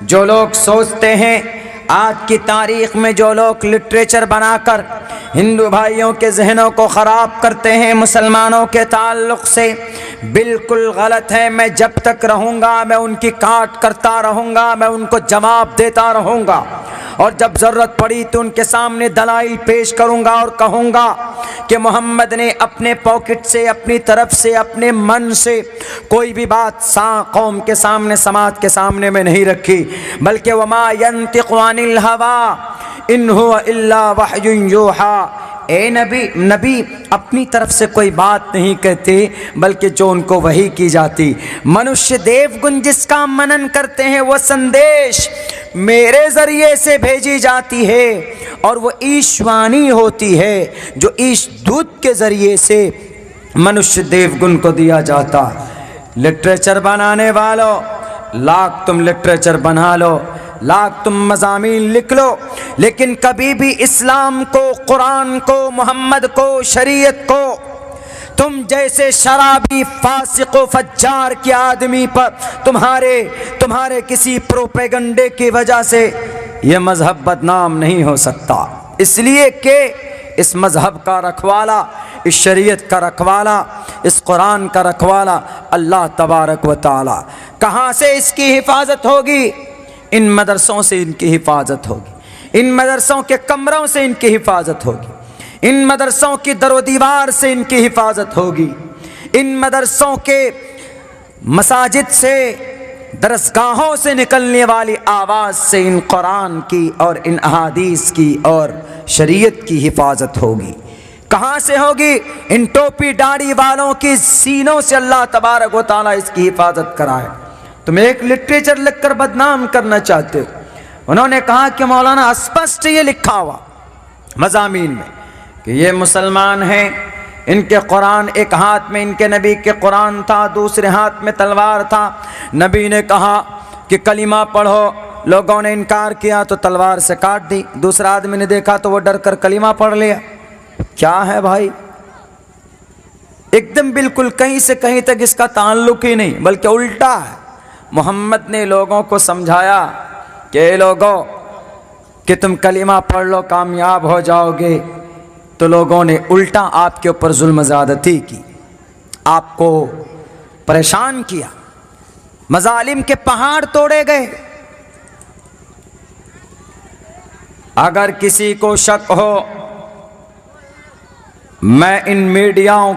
جو لوگ سوچتے ہیں آج کی تاریخ میں جو لوگ لٹریچر بنا کر ہندو بھائیوں کے ذہنوں کو خراب کرتے ہیں مسلمانوں کے تعلق سے، بالکل غلط ہے۔ میں جب تک رہوں گا میں ان کی کاٹ کرتا رہوں گا، میں ان کو جواب دیتا رہوں گا، اور جب ضرورت پڑی تو ان کے سامنے دلائل پیش کروں گا اور کہوں گا کہ محمد نے اپنے پاکٹ سے، اپنی طرف سے، اپنے من سے کوئی بھی بات قوم کے سامنے، سماج کے سامنے میں نہیں رکھی، بلکہ وما ينطق عن الهوى ان هو الا وحی یوحی۔ اے نبی اپنی طرف سے کوئی بات نہیں کہتے بلکہ جو ان کو وحی کی جاتی۔ منوشیہ دیو گن جس کا منن کرتے ہیں وہ سندیش میرے ذریعے سے بھیجی جاتی ہے، اور وہ ایشوانی ہوتی ہے جو ایش دودھ کے ذریعے سے منوشیہ دیو گن کو دیا جاتا۔ لٹریچر بنانے والوں، لاکھ تم لٹریچر بنا لو، لاکھ تم مضامین لکھ لو، لیکن کبھی بھی اسلام کو، قرآن کو، محمد کو، شریعت کو تم جیسے شرابی فاسق و فجار کے آدمی پر تمہارے کسی پروپیگنڈے کی وجہ سے یہ مذہب بدنام نہیں ہو سکتا، اس لیے کہ اس مذہب کا رکھوالا، اس شریعت کا رکھوالا، اس قرآن کا رکھوالا اللہ تبارک و تعالی۔ کہاں سے اس کی حفاظت ہوگی؟ ان مدرسوں سے ان کی حفاظت ہوگی، ان مدرسوں کے کمروں سے ان کی حفاظت ہوگی، ان مدرسوں کی در و دیوار سے ان کی حفاظت ہوگی، ان مدرسوں کے مساجد سے، درسگاہوں سے نکلنے والی آواز سے ان قرآن کی اور ان احادیث کی اور شریعت کی حفاظت ہوگی۔ کہاں سے ہوگی؟ ان ٹوپی داڑھی والوں کی سینوں سے اللہ تبارک و تعالیٰ اس کی حفاظت کرائے۔ تم ایک لٹریچر لکھ کر بدنام کرنا چاہتے ہو۔ انہوں نے کہا کہ مولانا اسپشٹ یہ لکھا ہوا مضامین میں کہ یہ مسلمان ہیں، ان کے قرآن، ایک ہاتھ میں ان کے نبی کے قرآن تھا، دوسرے ہاتھ میں تلوار تھا۔ نبی نے کہا کہ کلمہ پڑھو، لوگوں نے انکار کیا تو تلوار سے کاٹ دی، دوسرا آدمی نے دیکھا تو وہ ڈر کر کلمہ پڑھ لیا۔ کیا ہے بھائی؟ ایک دم بالکل کہیں سے کہیں تک اس کا تعلق ہی نہیں، بلکہ الٹا ہے۔ محمد نے لوگوں کو سمجھایا کہ اے لوگوں کہ تم کلمہ پڑھ لو کامیاب ہو جاؤ گے، تو لوگوں نے الٹا آپ کے اوپر ظلم زیادتی کی، آپ کو پریشان کیا، مظالم کے پہاڑ توڑے گئے۔ اگر کسی کو شک ہو، میں ان میڈیاؤں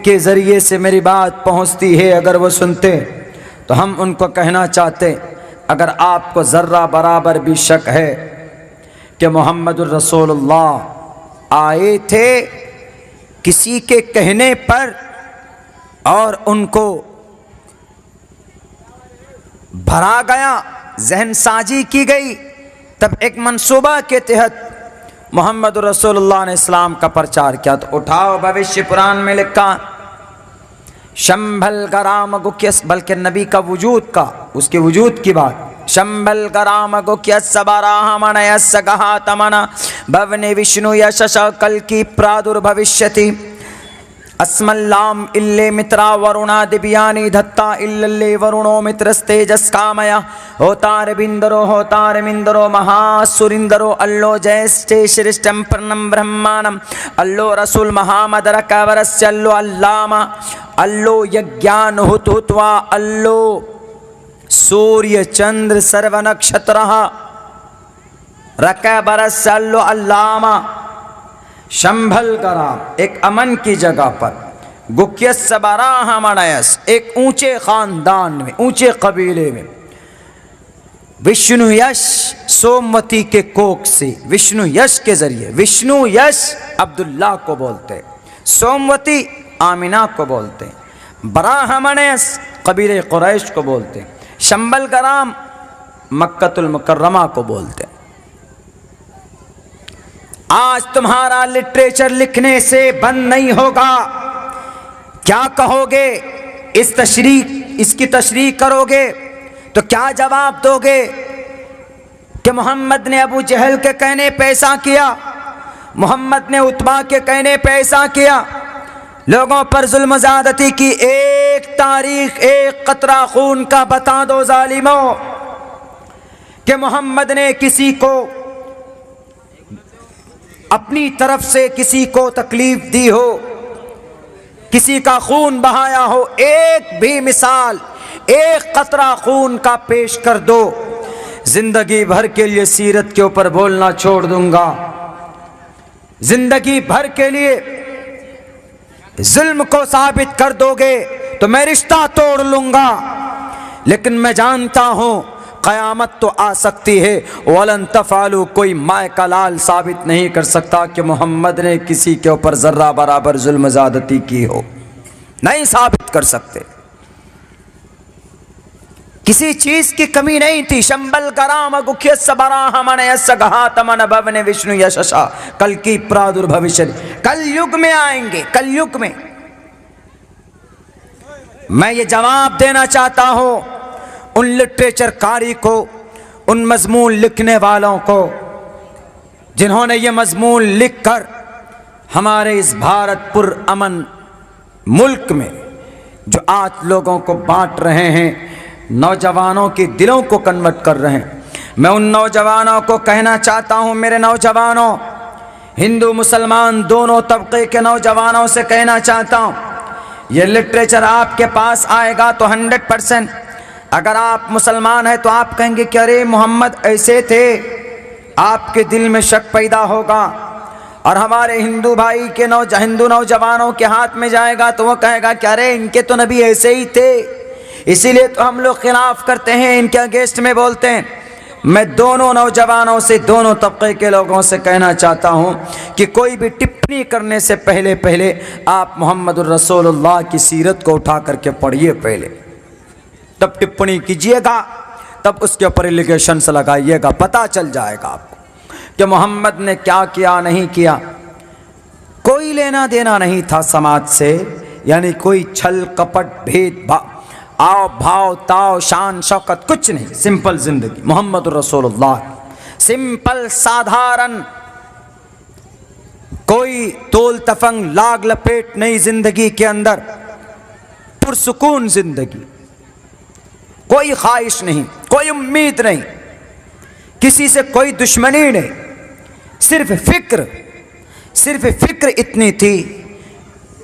کے ذریعے سے میری بات پہنچتی ہے، اگر وہ سنتے تو ہم ان کو کہنا چاہتے، اگر آپ کو ذرہ برابر بھی شک ہے کہ محمد الرسول اللہ آئے تھے کسی کے کہنے پر اور ان کو بھرا گیا، ذہن سازی کی گئی، تب ایک منصوبہ کے تحت محمد رسول اللہ نے اسلام کا پرچار کیا، تو اٹھاؤ بھوشیہ پران میں لکھا شمبھل گرام گکیس، بلکہ نبی کا وجود کا، اس کے وجود کی بات، شمبھل گرام گکیس سبراہمن یس گہاتمن بھونے وشنو یشش کل کی پرادر بھوشیتی اسم اللام اللے مترا ورونا دبیانی دھتا اللے ورونو مترستیجس کامیا ہوتار بندرو ہوتار مندرو مہا سرندرو اللو جیسٹے شرشٹم پرنم برہمانم اللو رسول مہامد رکورس اللو اللاما اللو یگیان ہت ہتوا اللو سوریہ چندر سرو نکشترہ رکورس اللو اللاما شمبھل گرام ایک امن کی جگہ پر، گکیس سبراہمنیس ایک اونچے خاندان میں، اونچے قبیلے میں، وشنو یش سوموتی کے کوک سے، وشنو یش کے ذریعے، وشنو یش عبداللہ کو بولتے، سوموتی آمینہ کو بولتے، براہمنیس قبیلے قریش کو بولتے، شمبھل گرام مکہ المکرمہ کو بولتے۔ آج تمہارا لٹریچر لکھنے سے بند نہیں ہوگا۔ کیا کہو گے؟ اس کی تشریح کرو گے تو کیا جواب دو گے کہ محمد نے ابو جہل کے کہنے پہ ایسا کیا، محمد نے عتبہ کے کہنے پہ ایسا کیا، لوگوں پر ظلم زیادتی کی؟ ایک تاریخ، ایک قطرہ خون کا بتا دو ظالموں۔ کہ محمد نے کسی کو اپنی طرف سے کسی کو تکلیف دی ہو، کسی کا خون بہایا ہو، ایک بھی مثال، ایک قطرہ خون کا پیش کر دو، زندگی بھر کے لیے سیرت کے اوپر بولنا چھوڑ دوں گا، زندگی بھر کے لیے ظلم کو ثابت کر دو گے تو میں رشتہ توڑ لوں گا، لیکن میں جانتا ہوں قیامت تو آ سکتی ہے، وَلَن تَفْعَلُوا، کوئی مائے کا لال ثابت نہیں کر سکتا کہ محمد نے کسی کے اوپر ذرہ برابر ظلم زیادتی کی ہو، نہیں ثابت کر سکتے، کسی چیز کی کمی نہیں تھی۔ شمبل کرام گکھیس براہ من یس گہات من بھون وشنو یششا، کل کی پرادربھوشن، کل یگ میں آئیں گے، کل یگ میں۔ میں یہ جواب دینا چاہتا ہوں ان لٹریچر کاری کو، ان مضمون لکھنے والوں کو جنہوں نے یہ مضمون لکھ کر ہمارے اس بھارت پر امن ملک میں جو آج لوگوں کو بانٹ رہے ہیں، نوجوانوں کے دلوں کو کنورٹ کر رہے ہیں۔ میں ان نوجوانوں کو کہنا چاہتا ہوں، میرے نوجوانوں، ہندو مسلمان دونوں طبقے کے نوجوانوں سے کہنا چاہتا ہوں، یہ لٹریچر آپ کے پاس آئے گا تو 100%، اگر آپ مسلمان ہیں تو آپ کہیں گے کہ ارے محمد ایسے تھے، آپ کے دل میں شک پیدا ہوگا، اور ہمارے ہندو بھائی کے ہندو نوجوانوں کے ہاتھ میں جائے گا تو وہ کہے گا کہ ارے ان کے تو نبی ایسے ہی تھے، اسی لیے تو ہم لوگ خلاف کرتے ہیں، ان کے اگینسٹ میں بولتے ہیں۔ میں دونوں نوجوانوں سے، دونوں طبقے کے لوگوں سے کہنا چاہتا ہوں کہ کوئی بھی ٹپنی کرنے سے پہلے آپ محمد الرسول اللہ کی سیرت کو اٹھا کر کے پڑھیے پہلے، تب ٹپنی کیجئے گا، تب اس کے اوپر ایلیگیشنز لگائیے گا، پتہ چل جائے گا آپ کو کہ محمد نے کیا کیا نہیں کیا۔ کوئی لینا دینا نہیں تھا سماج سے، یعنی کوئی چھل کپٹ بھید آؤ بھاؤ تاؤ شان شوکت کچھ نہیں، سمپل زندگی محمد الرسول اللہ، سمپل سادھارن، کوئی تول تفنگ لاگ لپیٹ نہیں زندگی کے اندر، پرسکون زندگی، کوئی خواہش نہیں، کوئی امید نہیں، کسی سے کوئی دشمنی نہیں، صرف فکر اتنی تھی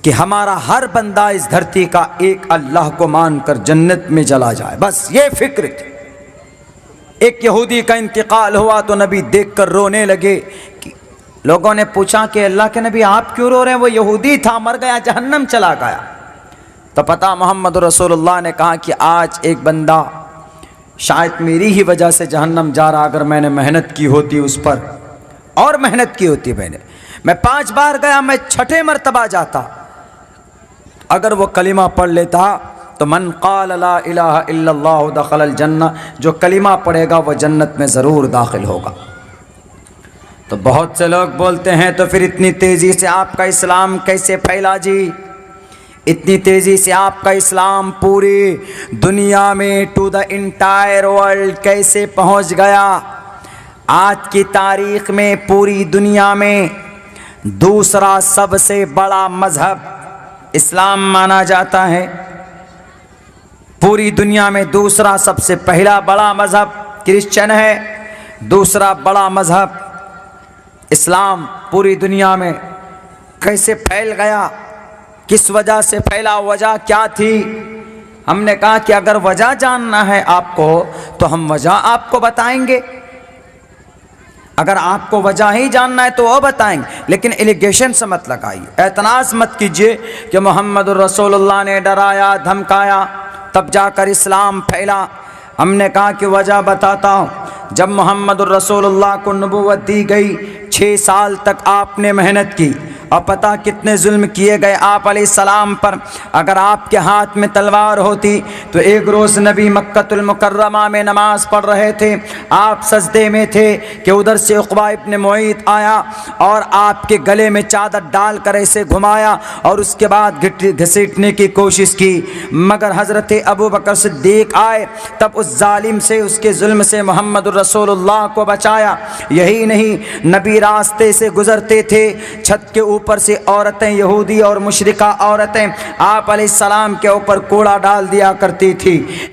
کہ ہمارا ہر بندہ اس دھرتی کا ایک اللہ کو مان کر جنت میں چلا جائے، بس یہ فکر تھی۔ ایک یہودی کا انتقال ہوا تو نبی دیکھ کر رونے لگے، لوگوں نے پوچھا کہ اللہ کے نبی آپ کیوں رو رہے ہیں؟ وہ یہودی تھا، مر گیا، جہنم چلا گیا۔ تو پتہ محمد رسول اللہ نے کہا کہ آج ایک بندہ شاید میری ہی وجہ سے جہنم جا رہا، اگر میں نے محنت کی ہوتی اس پر، اور محنت کی ہوتی میں 5 بار گیا، میں 6 مرتبہ جاتا، اگر وہ کلمہ پڑھ لیتا تو من قال لا الہ الا اللہ دخل الجنہ، جو کلمہ پڑھے گا وہ جنت میں ضرور داخل ہوگا۔ تو بہت سے لوگ بولتے ہیں تو پھر اتنی تیزی سے آپ کا اسلام کیسے پھیلا جی؟ اتنی تیزی سے آپ کا اسلام پوری دنیا میں ٹو دا انٹائر ورلڈ کیسے پہنچ گیا؟ آج کی تاریخ میں پوری دنیا میں دوسرا سب سے بڑا مذہب اسلام مانا جاتا ہے، پوری دنیا میں دوسرا سب سے پہلا بڑا مذہب کرسچن ہے، دوسرا بڑا مذہب اسلام پوری دنیا میں کیسے پھیل گیا؟ کس وجہ سے پھیلا؟ وجہ کیا تھی؟ ہم نے کہا کہ اگر وجہ جاننا ہے آپ کو تو ہم وجہ آپ کو بتائیں گے، اگر آپ کو وجہ ہی جاننا ہے تو وہ بتائیں گے، لیکن ایلیگیشن سے مت لگائیے، اعتراض مت کیجئے کہ محمد الرسول اللہ نے ڈرایا دھمکایا تب جا کر اسلام پھیلا۔ ہم نے کہا کہ وجہ بتاتا ہوں، جب محمد الرسول اللہ کو نبوت دی گئی 6 سال تک آپ نے محنت کی، اور پتہ کتنے ظلم کیے گئے آپ علیہ السلام پر۔ اگر آپ کے ہاتھ میں تلوار ہوتی تو ایک روز نبی مکۃ المکرمہ میں نماز پڑھ رہے تھے، آپ سجدے میں تھے کہ ادھر سے عقبہ ابن معیط آیا اور آپ کے گلے میں چادر ڈال کر ایسے گھمایا اور اس کے بعد گھسیٹنے کی کوشش کی، مگر حضرت ابو بکر صدیق آئے، تب اس ظالم سے، اس کے ظلم سے محمد الرسول اللہ کو بچایا۔ یہی نہیں، نبی راستے سے گزرتے تھے، چھت کے اوپر سے عورتیں، یہودی اور مشرکہ عورتیں آپ علیہ السلام کے اوپر کوڑا ڈال دیا کرتی تھی۔